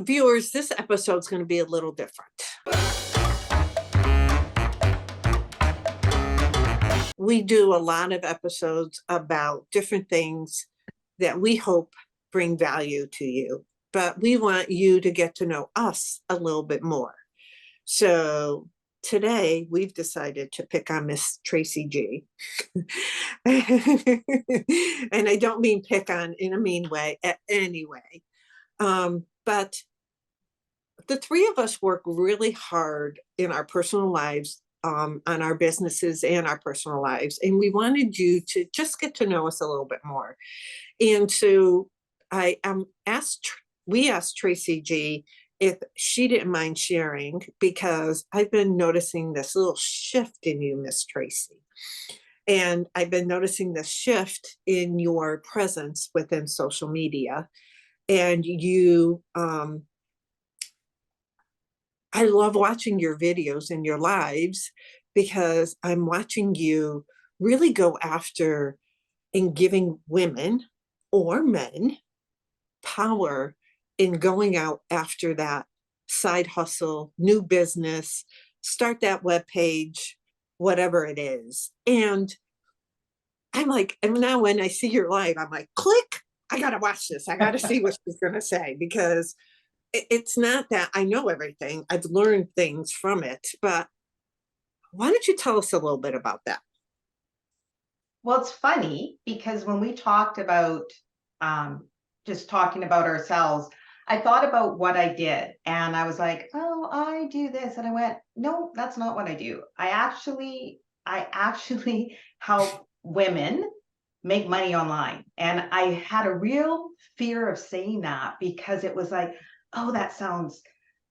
Viewers, this episode's going to be a little different. We do a lot of episodes about different things that we hope bring value to you, but we want you to get to know us a little bit more. So today we've decided to pick on Miss Traci G. And I don't mean pick on in a mean way, anyway. But the three of us work really hard in our personal lives, on our businesses and our personal lives. And we wanted you to just get to know us a little bit more. And so we asked Traci G if she didn't mind sharing, because I've been noticing this little shift in you, Miss Traci. And I've been noticing this shift in your presence within social media. And I love watching your videos and your lives, because I'm watching you really go after and giving women or men power in going out after that side hustle, new business, start that web page, whatever it is. And I'm like, and now when I see your live, I'm like, click, I got to watch this. I got to see what she's going to say, because it's not that I know everything. I've learned things from it. But why don't you tell us a little bit about that? Well, it's funny because when we talked about just talking about ourselves, I thought about what I did and I was like, oh, I do this. And I went, no, that's not what I do. I actually help women make money online. And I had a real fear of saying that because it was like, oh, that sounds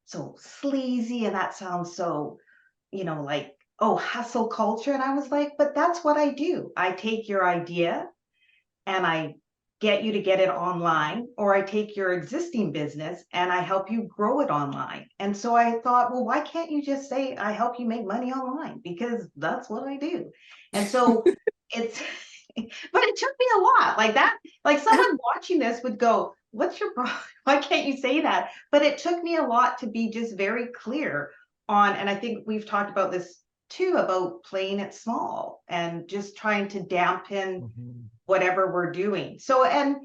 so sleazy and that sounds so, like, oh, hustle culture. And I was like, but that's what I do. I take your idea and I get you to get it online, or I take your existing business and I help you grow it online. And so I thought, well, why can't you just say I help you make money online? Because that's what I do. And so it's, but it took me a lot like that. Like someone watching this would go, what's your problem? Why can't you say that? But it took me a lot to be just very clear on, and I think we've talked about this too, about playing it small and just trying to dampen whatever we're doing. So, and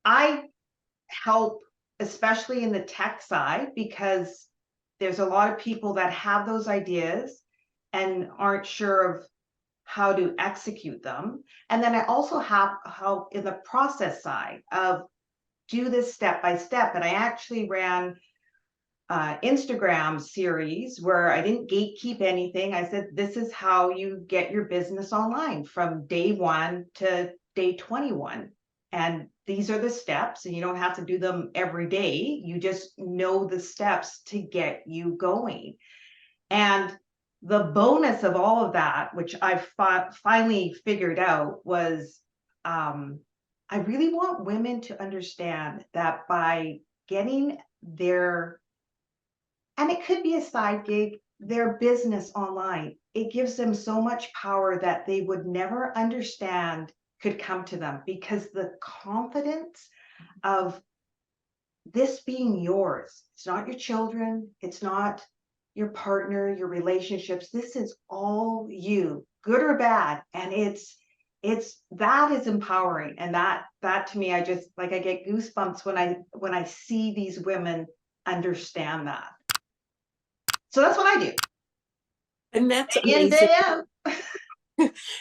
I help, especially in the tech side, because there's a lot of people that have those ideas and aren't sure of how to execute them. And then I also have help in the process side of do this step by step. And I actually ran Instagram series where I didn't gatekeep anything. I said, this is how you get your business online from day 1 to day 21. And these are the steps, and you don't have to do them every day. You just know the steps to get you going. And the bonus of all of that, which I finally figured out, was I really want women to understand that by getting and it could be a side gig, their business online, it gives them so much power that they would never understand could come to them, because the confidence of this being yours, it's not your children, it's not your partner, your relationships, this is all you, good or bad. And it's that is empowering. And that to me, I just like, I get goosebumps when I see these women understand that. So that's what I do. And that's amazing.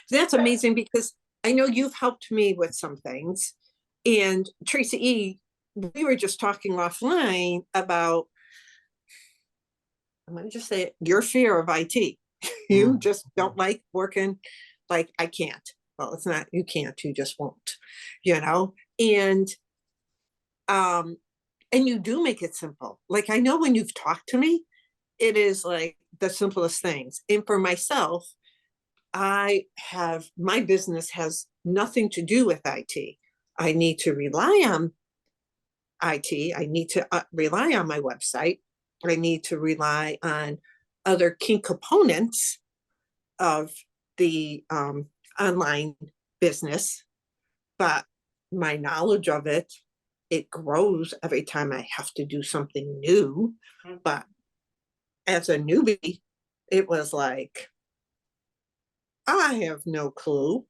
That's amazing, because I know you've helped me with some things. And Traci E., we were just talking offline about, I'm going to just say it, your fear of IT. You just don't like working. Like, I can't. Well, it's not, you can't, you just won't, And you do make it simple. Like, I know when you've talked to me, it is like the simplest things. And for myself, my business has nothing to do with IT. I need to rely on IT. I need to rely on my website. I need to rely on other key components of the online business. But my knowledge of it it grows every time I have to do something new. But as a newbie, it was like, I have no clue,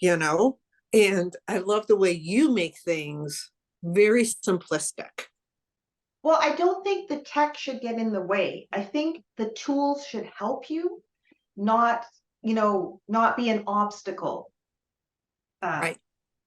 you know? And I love the way you make things very simplistic. Well, I don't think the tech should get in the way. I think the tools should help you, not, not be an obstacle. Right.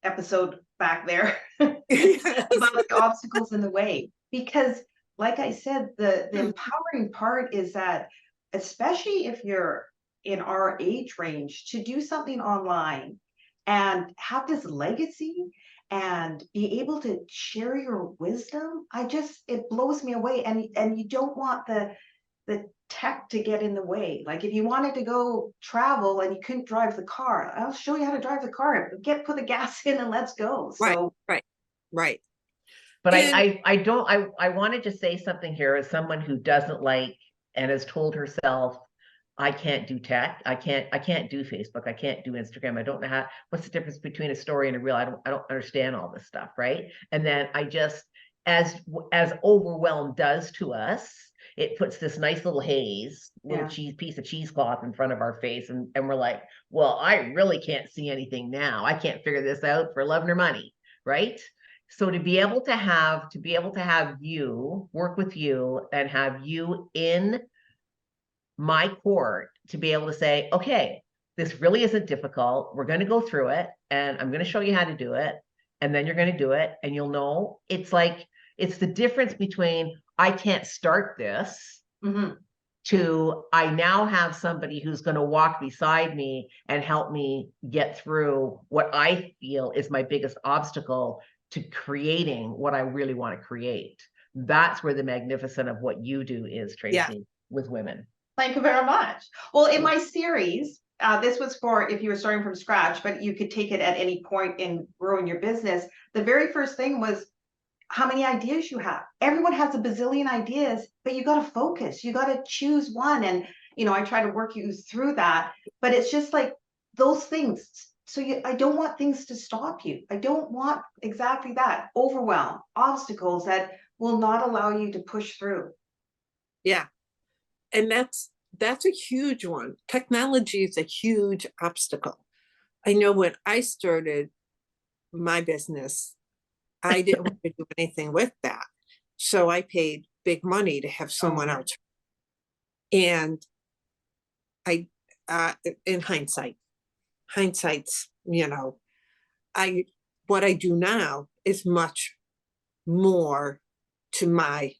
Episode back there Yes. about the obstacles in the way. Because, like I said, the empowering part is that, especially if you're in our age range, to do something online and have this legacy and be able to share your wisdom, it blows me away. And you don't want the tech to get in the way. Like if you wanted to go travel and you couldn't drive the car, I'll show you how to drive the car. Put the gas in and let's go. Right, So right, right. But And I don't, I wanted to say something here as someone who doesn't like and has told herself, I can't do tech. I can't do Facebook. I can't do Instagram. I don't know how, what's the difference between a story and a reel? I don't understand all this stuff. Right. And then I just, as overwhelm does to us, it puts this nice little haze, little piece of cheesecloth in front of our face. And we're like, well, I really can't see anything now. I can't figure this out for love nor money. Right. So to be able to have you work with you and have you in my court to be able to say, okay, this really isn't difficult. We're going to go through it and I'm going to show you how to do it. And then you're going to do it. And you'll know it's like, it's the difference between I can't start this to I now have somebody who's going to walk beside me and help me get through what I feel is my biggest obstacle to creating what I really want to create. That's where the magnificent of what you do is, Traci, with women. Thank you very much. Well, in my series, this was for if you were starting from scratch, but you could take it at any point in growing your business. The very first thing was how many ideas you have. Everyone has a bazillion ideas, but you got to focus. You got to choose one. And, I try to work you through that, but it's just like those things. So I don't want things to stop you. I don't want exactly that overwhelm, obstacles that will not allow you to push through. yeah, and that's a huge one. Technology is a huge obstacle. I know when I started my business, I didn't want to do anything with that. So I paid big money to have someone else. And I, in hindsight's, what I do now is much more to my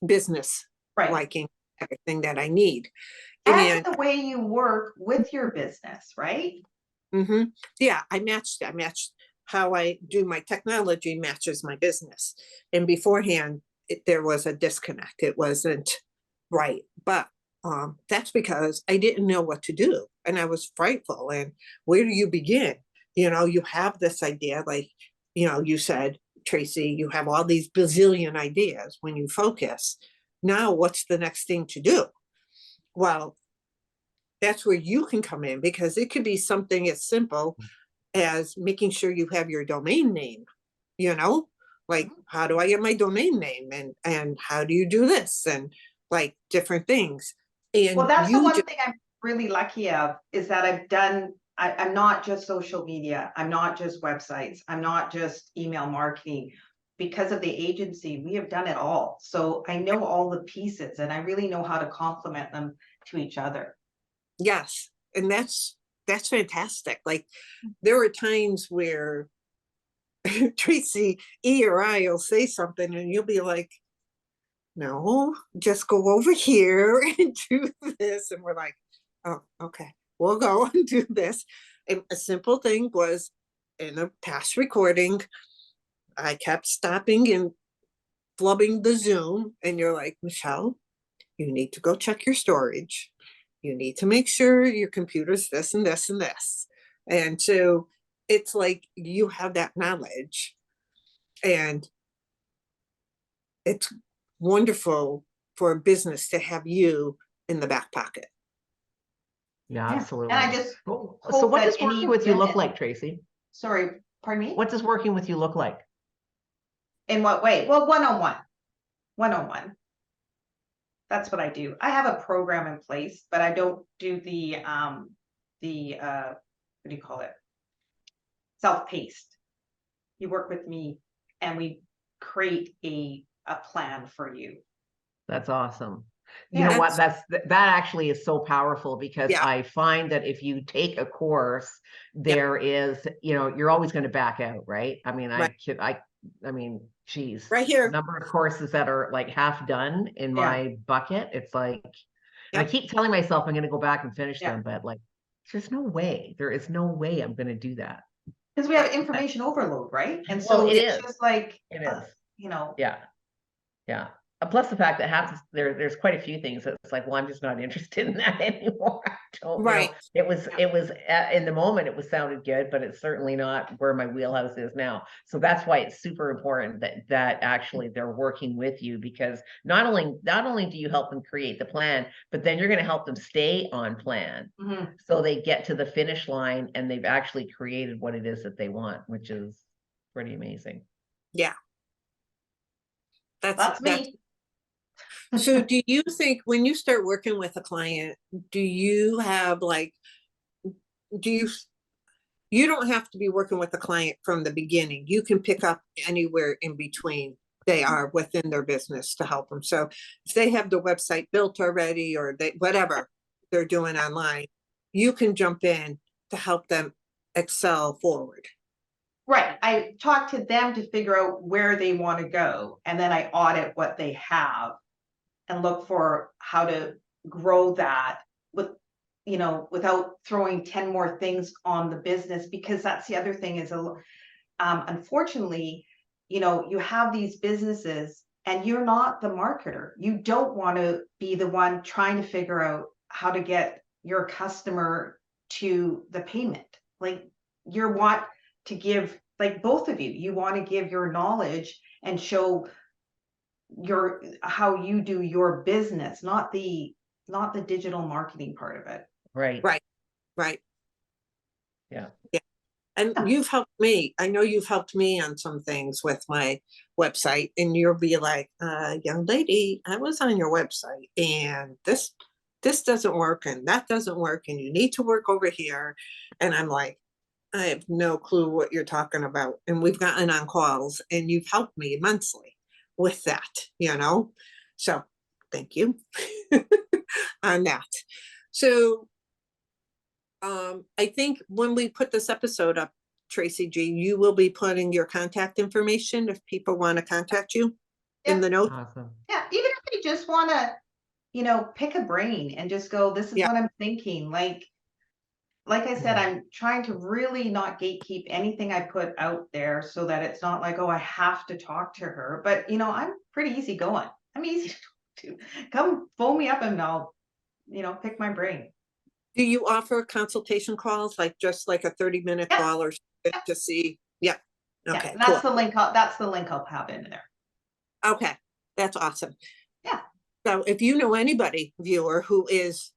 business liking, everything that I need. And the way you work with your business, right? Yeah, I matched how I do my technology matches my business. And beforehand, there was a disconnect. It wasn't right. But that's because I didn't know what to do. And I was frightful. And where do you begin? You have this idea, like, you said, Traci, you have all these bazillion ideas when you focus. Now, what's the next thing to do? Well, that's where you can come in, because it could be something as simple as making sure you have your domain name, like, how do I get my domain name, and how do you do this, and like different things. And well, that's the one thing I'm really lucky of, is that I'm not just social media. I'm not just websites. I'm not just email marketing. Because of the agency, we have done it all. So I know all the pieces and I really know how to complement them to each other. Yes. And that's fantastic. Like, there were times where Traci, E or I will say something and you'll be like, no, just go over here and do this. And we're like, oh, okay, we'll go and do this. And a simple thing was, in a past recording, I kept stopping and flubbing the Zoom. And you're like, Michelle, you need to go check your storage. You need to make sure your computer's this and this and this. And so it's like you have that knowledge. And it's wonderful for a business to have you in the back pocket. Yeah, absolutely. And I just so what does working with you look like, Traci? Sorry, Pardon me? What does working with you look like? In what way? Well, one-on-one. One-on-one. That's what I do. I have a program in place, but I don't do the what do you call it? Self-paced. You work with me and we create a plan for you. That's awesome. You Yeah. know what? That actually is so powerful, because Yeah. I find that if you take a course, there is, you know, you're always going to back out, right? I mean, Right. I mean, geez, Right here. number of courses that are like half done in Yeah. my bucket. It's like, and I Yep. keep telling myself I'm going to go back and finish Yeah. them, but like, there's no way. There is no way I'm going to do that. Because we have information overload, right? And Well, so it it's is. just like, It is. you know, Yeah. Yeah. Plus the fact that there's quite a few things that's like, well, I'm just not interested in that anymore. I don't, you know, Right. it was in the moment it was sounded good, but it's certainly not where my wheelhouse is now. So that's why it's super important that actually they're working with you, because not only do you help them create the plan, but then you're going to help them stay on plan. mhm. So they get to the finish line and they've actually created what it is that they want, which is pretty amazing. Yeah. That's me. So do you think when you start working with a client, do you have like, you don't have to be working with the client from the beginning. You can pick up anywhere in between they are within their business to help them. So if they have the website built already, or whatever they're doing online, you can jump in to help them excel forward. Right. I talk to them to figure out where they want to go. And then I audit what they have and look for how to grow that with, you know, without throwing 10 more things on the business. Because that's the other thing is, unfortunately, you know, you have these businesses and you're not the marketer. You don't want to be the one trying to figure out how to get your customer to the payment. Like, you want to give, like both of you want to give your knowledge and show your how you do your business, not the digital marketing part of it. Right. Right. Yeah. And you've helped me. I know you've helped me on some things with my website, and you'll be like, young lady, I was on your website and this doesn't work and that doesn't work and you need to work over here. And I'm like, I have no clue what you're talking about. And we've gotten on calls and you've helped me immensely with that, you know? So thank you on that. So I think when we put this episode up, Traci G, you will be putting your contact information if people want to contact you in the notes. Awesome. Yeah, even if they just want to, you know, pick a brain and just go, this is Yeah. what I'm thinking. Like I said, I'm trying to really not gatekeep anything I put out there, so that it's not like, oh, I have to talk to her. But, you know, I'm pretty easygoing. I'm easy to talk to. Come phone me up and I'll, you know, pick my brain. Do you offer consultation calls, like just like a 30-minute Yeah. call or something to see? Yeah. Okay, Yeah, that's cool. that's the link I'll have in there. Okay, that's awesome. Yeah. So if you know anybody, viewer, who is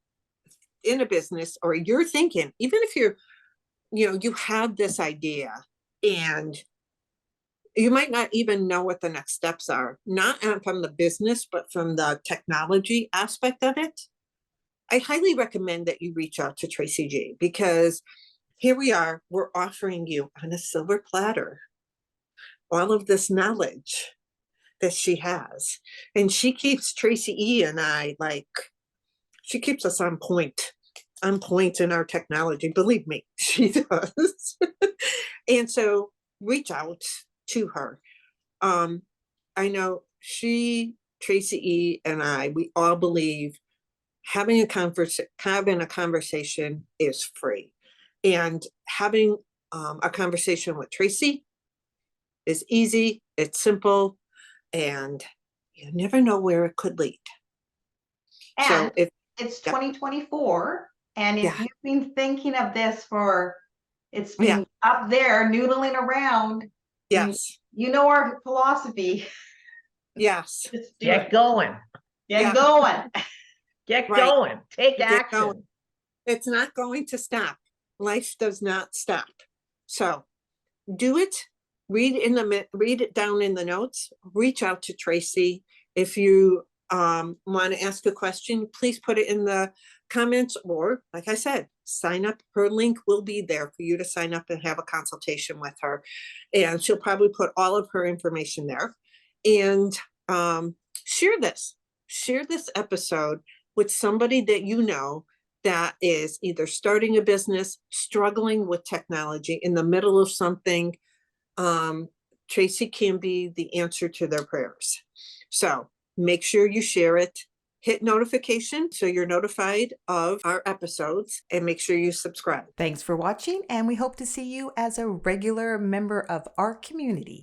in a business, or you're thinking, even if you're, you know, you have this idea and you might not even know what the next steps are, not from the business, but from the technology aspect of it, I highly recommend that you reach out to Traci G, because here we are, we're offering you on a silver platter all of this knowledge that she has. And she keeps Traci E and I, like, she keeps us on point in our technology. Believe me, she does. And so reach out to her. I know Traci E and I, we all believe having a conversation is free. And having a conversation with Traci is easy, it's simple, and you never know where it could lead. And so if it's 2024, and if you've been thinking of this it's been up there noodling around. Yes. You know our philosophy. Yes. Just Get going. Get going. Get going. Take action. Going. It's not going to stop. Life does not stop. So do it. Read it down in the notes. Reach out to Traci. If you want to ask a question, please put it in the comments, or like I said, sign up. Her link will be there for you to sign up and have a consultation with her. And she'll probably put all of her information there. And share this episode with somebody that you know that is either starting a business, struggling with technology, in the middle of something. Traci can be the answer to their prayers. So make sure you share it. Hit notification so you're notified of our episodes, and make sure you subscribe. Thanks for watching, and we hope to see you as a regular member of our community.